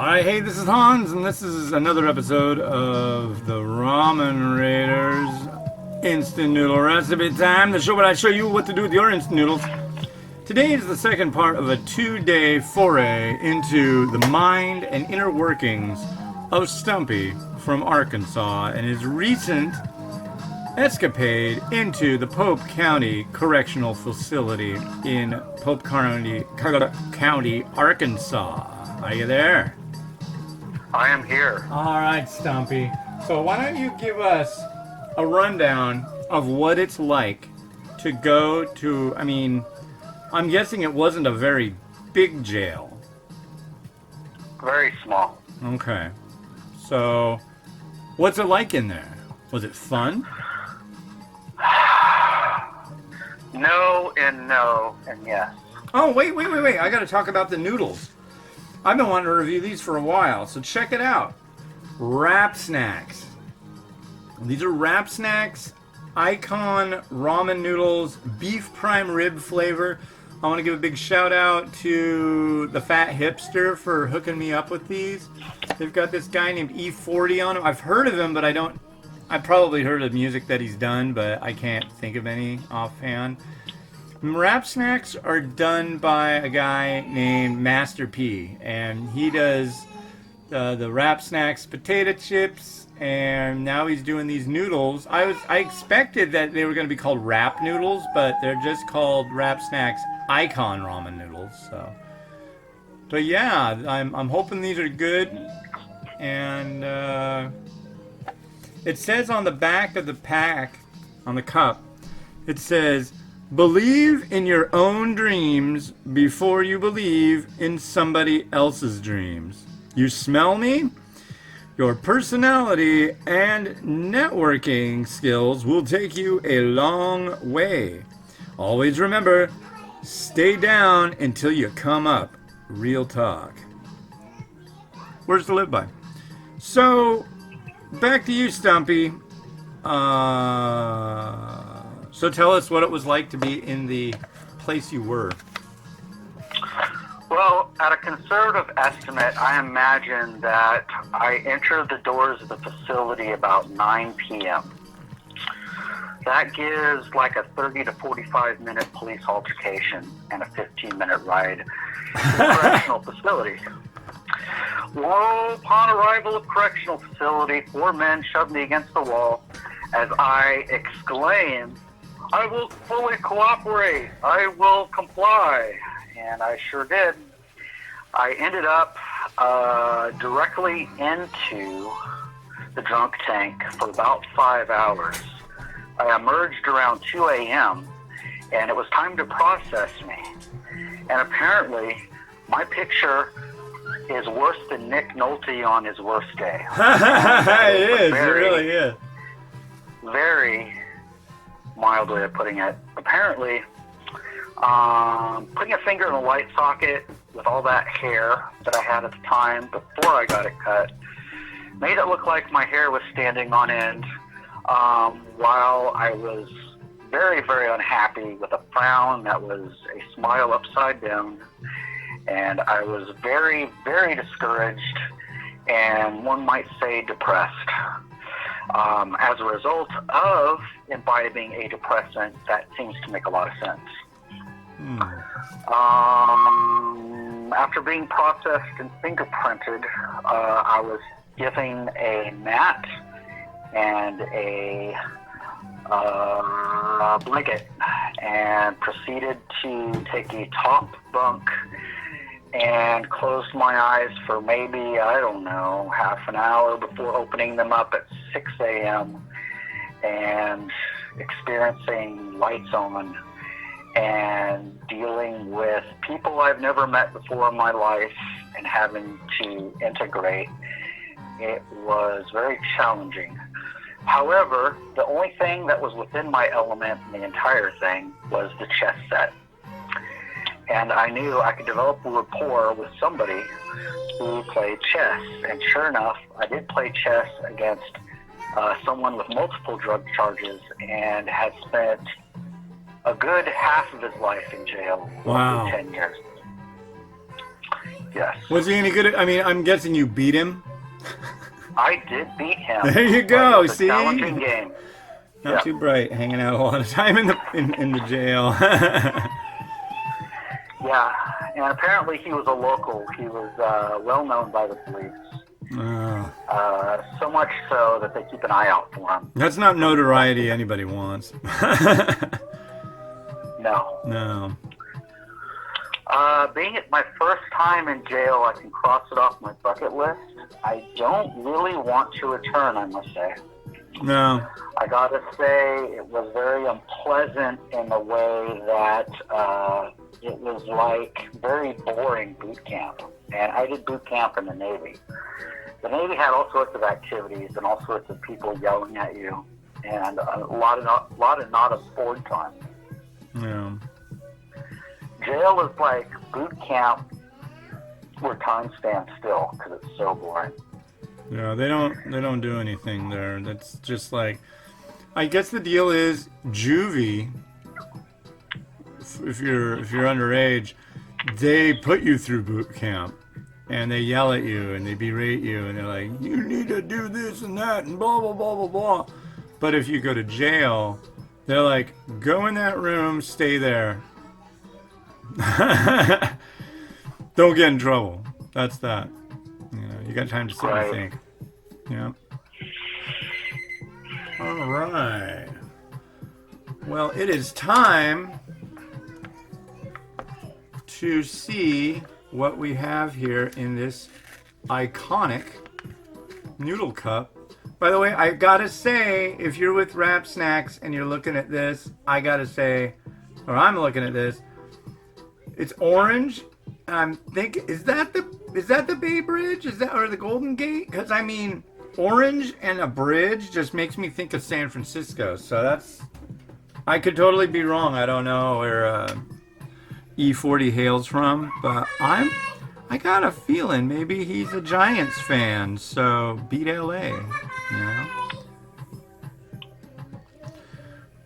Alright, hey, this is Hans, and this is another episode of the Ramen Raiders Instant Noodle Recipe Time, the show where I show you what to do with your instant noodles. Today is the second part of a 2-day foray into the mind and inner workings of Stumpy from Arkansas and his recent escapade into the Pope County Correctional Facility in Pope County, Arkansas. Are you there? I am here. All right, Stumpy. So why don't you give us a rundown of what it's like to go to, I'm guessing it wasn't a very big jail. Very small. Okay. So what's it like in there? Was it fun? No and yes. Oh, wait. I got to talk about the noodles. I've been wanting to review these for a while, so check it out. Wrap Snacks. These are Wrap Snacks Icon Ramen Noodles Beef Prime Rib flavor. I want to give a big shout out to the Fat Hipster for hooking me up with these. They've got this guy named E40 on them. I've heard of him, but I've probably heard of music that he's done, but I can't think of any offhand. Wrap Snacks are done by a guy named Master P, and he does the Wrap Snacks potato chips, and now he's doing these noodles. I expected that they were going to be called Wrap Noodles, but they're just called Wrap Snacks Icon Ramen Noodles. So, but yeah, I'm hoping these are good, and it says on the back of the pack, on the cup, it says, "Believe in your own dreams before you believe in somebody else's dreams. You smell me? Your personality and networking skills will take you a long way. Always remember, stay down until you come up. Real talk." Words to live by. So, back to you, Stumpy. So tell us what it was like to be in the place you were. Well, at a conservative estimate, I imagine that I entered the doors of the facility about 9 p.m. That gives like a 30 to 45 minute police altercation and a 15-minute ride to the correctional facility. Well, upon arrival of correctional facility, 4 men shoved me against the wall as I exclaimed, "I will fully cooperate. I will comply." And I sure did. I ended up directly into the drunk tank for about 5 hours. I emerged around 2 a.m. and it was time to process me. And apparently, my picture is worse than Nick Nolte on his worst day. It really is. Very mild way of putting it. Apparently, putting a finger in a light socket with all that hair that I had at the time before I got it cut made it look like my hair was standing on end, while I was very, very unhappy with a frown that was a smile upside down, and I was very, very discouraged and one might say depressed. As a result of imbibing a depressant, that seems to make a lot of sense. After being processed and fingerprinted, I was given a mat and a blanket and proceeded to take a top bunk and closed my eyes for maybe, I don't know, half an hour before opening them up at 6 a.m. and experiencing lights on and dealing with people I've never met before in my life and having to integrate. It was very challenging. However, the only thing that was within my element in the entire thing was the chess set. And I knew I could develop a rapport with somebody who played chess. And sure enough, I did play chess against someone with multiple drug charges and had spent a good half of his life in jail. Wow. 10 years. Yes. Was he any good at, I mean, I'm guessing you beat him? I did beat him. There you But go, it was a see? challenging game. Not Yep. too bright, hanging out a lot of time in the jail. Yeah, and apparently he was a local. He was well known by the police. Oh, So much so that they keep an eye out for him. that's not notoriety anybody wants. No. No. Being it my first time in jail, I can cross it off my bucket list. I don't really want to return, I must say. No. I gotta say, it was very unpleasant in the way that it was like very boring boot camp. And I did boot camp in the Navy. The Navy had all sorts of activities and all sorts of people yelling at you, and a lot of not of board time. No. Jail is like boot camp where time stands still because it's so boring. No, they don't do anything there. That's just like, I guess the deal is juvie. If you're underage, they put you through boot camp, and they yell at you and they berate you and they're like, you need to do this and that and blah blah blah blah blah. But if you go to jail, they're like, go in that room, stay there. Don't get in trouble. That's that. You know, you got time to sit and think. Yeah. All right. Well, it is time to see what we have here in this iconic noodle cup. By the way, I gotta say, if you're with Wrap Snacks and you're looking at this, I gotta say, or I'm looking at this, it's orange. I'm thinking, is that the Bay Bridge? Is that, or the Golden Gate? Because I mean, orange and a bridge just makes me think of San Francisco. So that's, I could totally be wrong. I don't know where E40 hails from, but I got a feeling maybe he's a Giants fan. So beat LA, you know.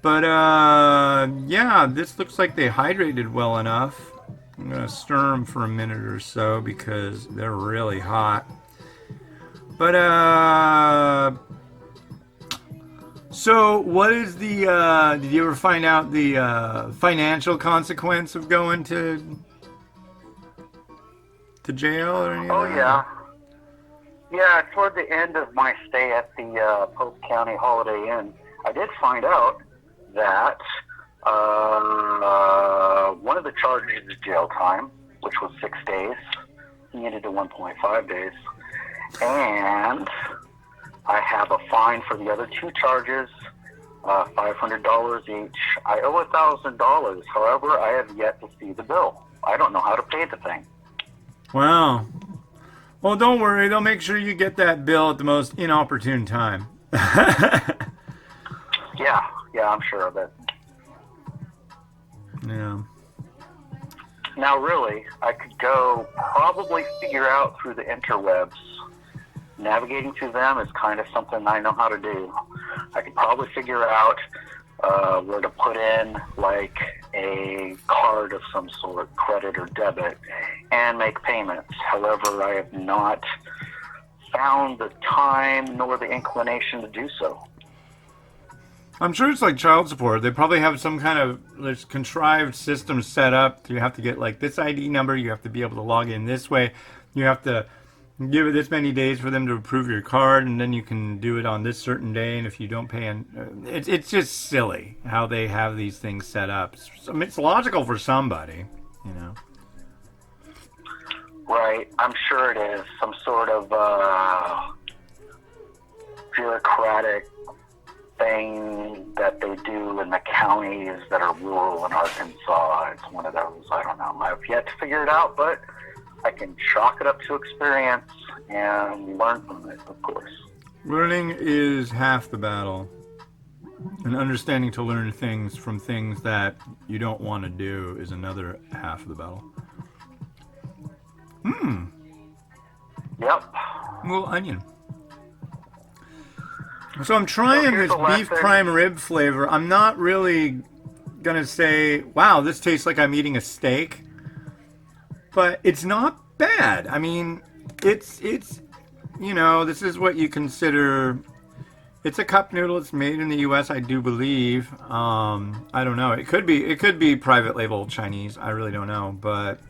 But yeah, this looks like they hydrated well enough. I'm gonna stir them for a minute or so because they're really hot. But so what is the? Did you ever find out the financial consequence of going to jail or anything? Oh yeah, yeah. Toward the end of my stay at the Pope County Holiday Inn, I did find out that one of the charges is jail time, which was 6 days, needed to 1.5 days, and I have a fine for the other 2 charges, $500 each. I owe $1,000. However, I have yet to see the bill. I don't know how to pay the thing. Wow. Well, don't worry. They'll make sure you get that bill at the most inopportune time. Yeah, I'm sure of it. Yeah. Now, really, I could go probably figure out through the interwebs. Navigating through them is kind of something I know how to do. I could probably figure out where to put in, like, a card of some sort, credit or debit, and make payments. However, I have not found the time nor the inclination to do so. I'm sure it's like child support. They probably have some kind of there's contrived system set up. You have to get like this ID number. You have to be able to log in this way. You have to give it this many days for them to approve your card, and then you can do it on this certain day. And if you don't pay, it's just silly how they have these things set up. I mean, it's logical for somebody, you know. Right, I'm sure it is some sort of bureaucratic thing that they do in the counties that are rural in Arkansas. It's one of those. I don't know. I've yet to figure it out, but I can chalk it up to experience and learn from it, of course. Learning is half the battle, and understanding to learn things from things that you don't want to do is another half of the battle. Yep. A little onion. So I'm trying this beef prime rib flavor. I'm not really gonna say, wow, this tastes like I'm eating a steak. But it's not bad. I mean, it's this is what you consider. It's a cup noodle. It's made in the U.S., I do believe. I don't know. It could be private label Chinese. I really don't know. But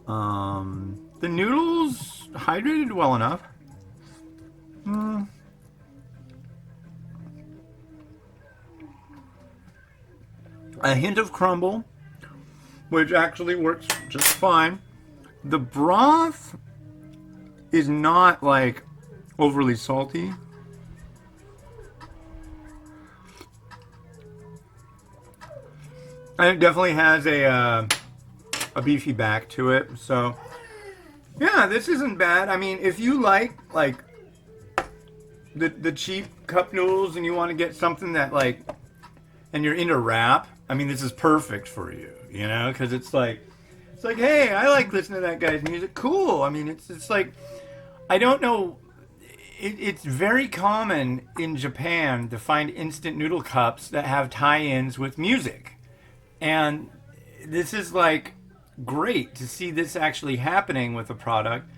the noodles hydrated well enough. A hint of crumble, which actually works just fine. The broth is not like overly salty. And it definitely has a beefy back to it. So yeah, this isn't bad. I mean, if you like the cheap cup noodles and you want to get something that and you're into rap, I mean, this is perfect for you, because it's like, hey, I like listening to that guy's music. Cool. I mean, it's like, I don't know. It's very common in Japan to find instant noodle cups that have tie-ins with music. And this is great to see this actually happening with a product.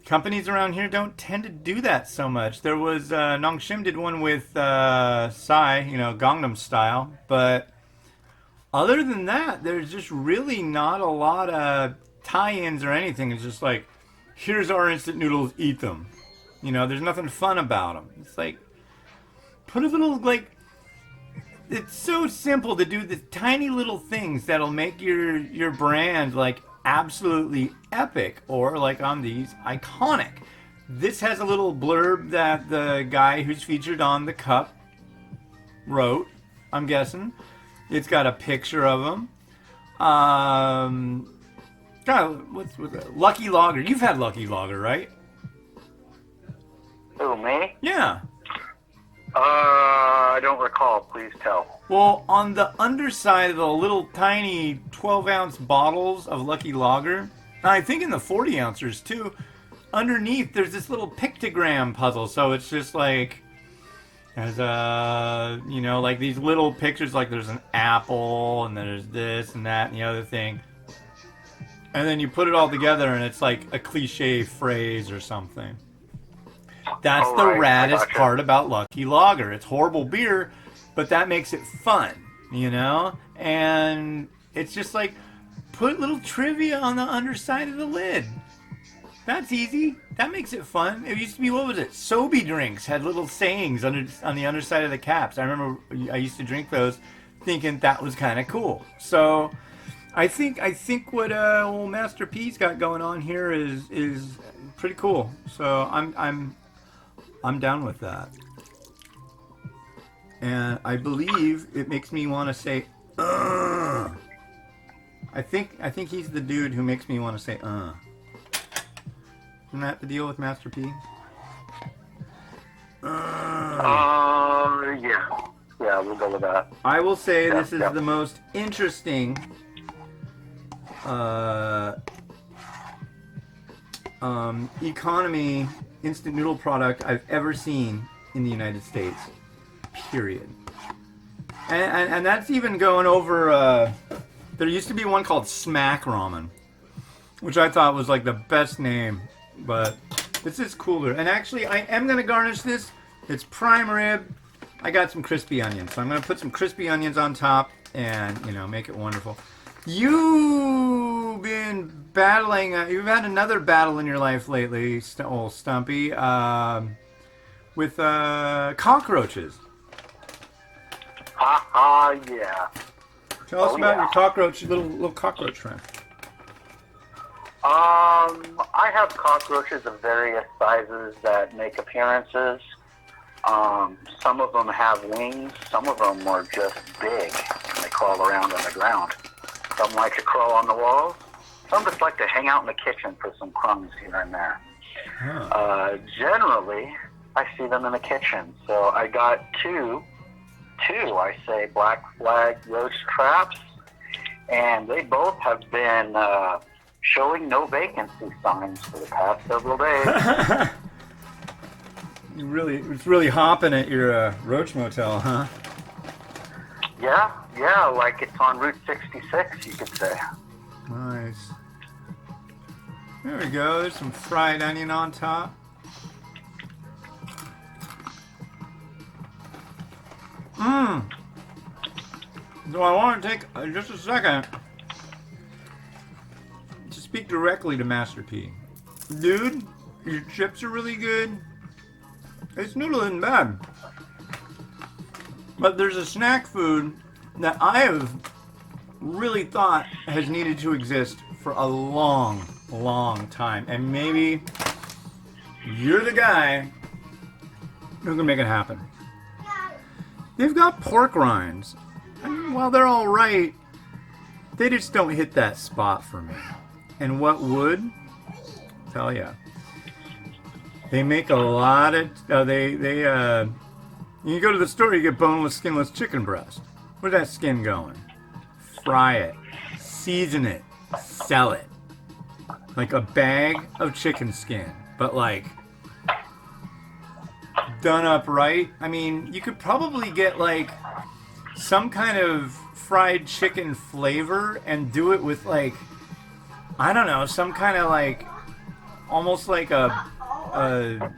Companies around here don't tend to do that so much. There was Nongshim did one with Psy, Gangnam Style, but other than that, there's just really not a lot of tie-ins or anything. It's just here's our instant noodles, eat them. There's nothing fun about them. It's put a little it's so simple to do the tiny little things that'll make your brand absolutely epic, or on these, iconic. This has a little blurb that the guy who's featured on the cup wrote, I'm guessing. It's got a picture of him. What's Lucky Lager. You've had Lucky Lager, right? Who, me? Yeah. I don't recall. Please tell. Well, on the underside of the little tiny 12-ounce bottles of Lucky Lager, and I think in the 40-ouncers too, underneath there's this little pictogram puzzle. So it's just has these little pictures, there's an apple, and there's this and that and the other thing. And then you put it all together and it's a cliche phrase or something. That's the raddest part about Lucky Lager. It's horrible beer, but that makes it fun, And it's just put little trivia on the underside of the lid. That's easy. That makes it fun. It used to be, what was it? Sobe drinks had little sayings on the underside of the caps. I remember I used to drink those thinking that was kind of cool. So I think what old Master P's got going on here is pretty cool. So I'm down with that. And I believe it makes me want to say, I think he's the dude who makes me want to say, Isn't that the deal with Master P? Yeah. Yeah, we'll go with that. I will say this is the most interesting economy instant noodle product I've ever seen in the United States. Period. And that's even going over. There used to be one called Smack Ramen, which I thought was the best name, but this is cooler. And actually, I am gonna garnish this. It's prime rib. I got some crispy onions, so I'm gonna put some crispy onions on top and make it wonderful. You've been battling. You've had another battle in your life lately, old Stumpy, with cockroaches. Yeah. Tell us about your cockroach, little cockroach friend. I have cockroaches of various sizes that make appearances. Some of them have wings. Some of them are just big, and they crawl around on the ground. Some like to crawl on the walls. Some just like to hang out in the kitchen for some crumbs here and there. Huh. Generally, I see them in the kitchen. So I got two, I say, black flag roach traps, and they both have been showing no vacancy signs for the past several days. It's really hopping at your roach motel, huh? Yeah, like it's on Route 66, you could say. Nice. There we go. There's some fried onion on top. Mmm. So I want to take just a second to speak directly to Master P. Dude, your chips are really good. This noodle isn't bad. But there's a snack food that I have really thought has needed to exist for a long, long time. And maybe you're the guy who can make it happen. They've got pork rinds. And while they're all right, they just don't hit that spot for me. And what would? Tell ya. They make a lot of. You go to the store, you get boneless, skinless chicken breast. Where's that skin going? Fry it, season it, sell it. Like a bag of chicken skin, but like done up right. I mean, you could probably get like some kind of fried chicken flavor and do it with like, I don't know, some kind of like, almost like a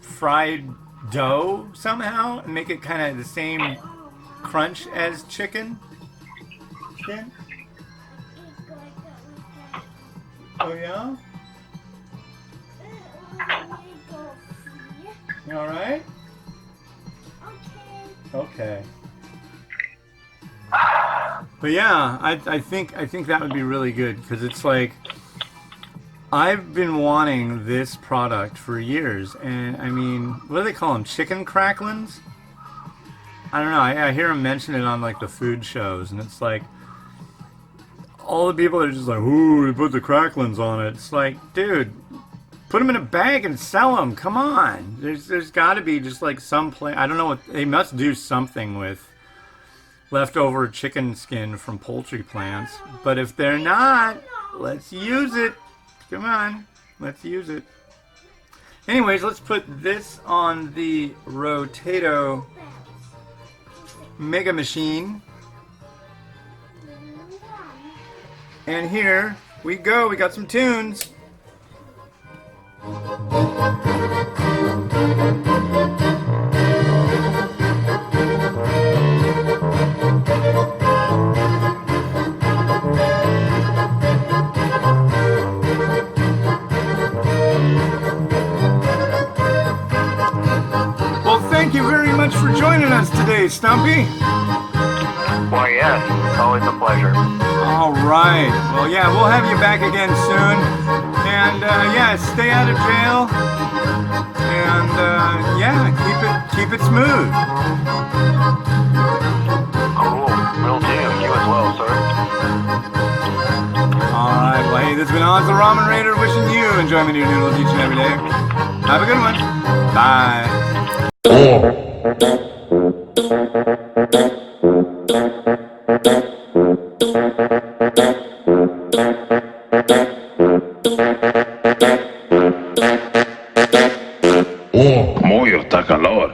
fried dough somehow, and make it kind of the same crunch as chicken skin. Oh yeah? You alright? Okay. But yeah, I think that would be really good, because it's like, I've been wanting this product for years, and I mean, what do they call them? Chicken cracklins? I don't know. I hear them mention it on like the food shows, and it's like all the people are just like, "Ooh, they put the cracklins on it." It's like, dude, put them in a bag and sell them. Come on. There's got to be just like some I don't know what they must do something with leftover chicken skin from poultry plants. But if they're not, let's use it. Come on, let's use it. Anyways, let's put this on the Rotato Mega Machine. And here we go, we got some tunes. Thank you very much for joining us today, Stumpy. Why, yes, it's always a pleasure. All right. Well, yeah, we'll have you back again soon. And yeah, stay out of jail. And yeah, keep it smooth. Cool. Will do. You as well, sir. All right. Well, hey, this has been Oz the Ramen Raider wishing you enjoyment of your noodles each and every day. Have a good one. Bye. Muyo está calor.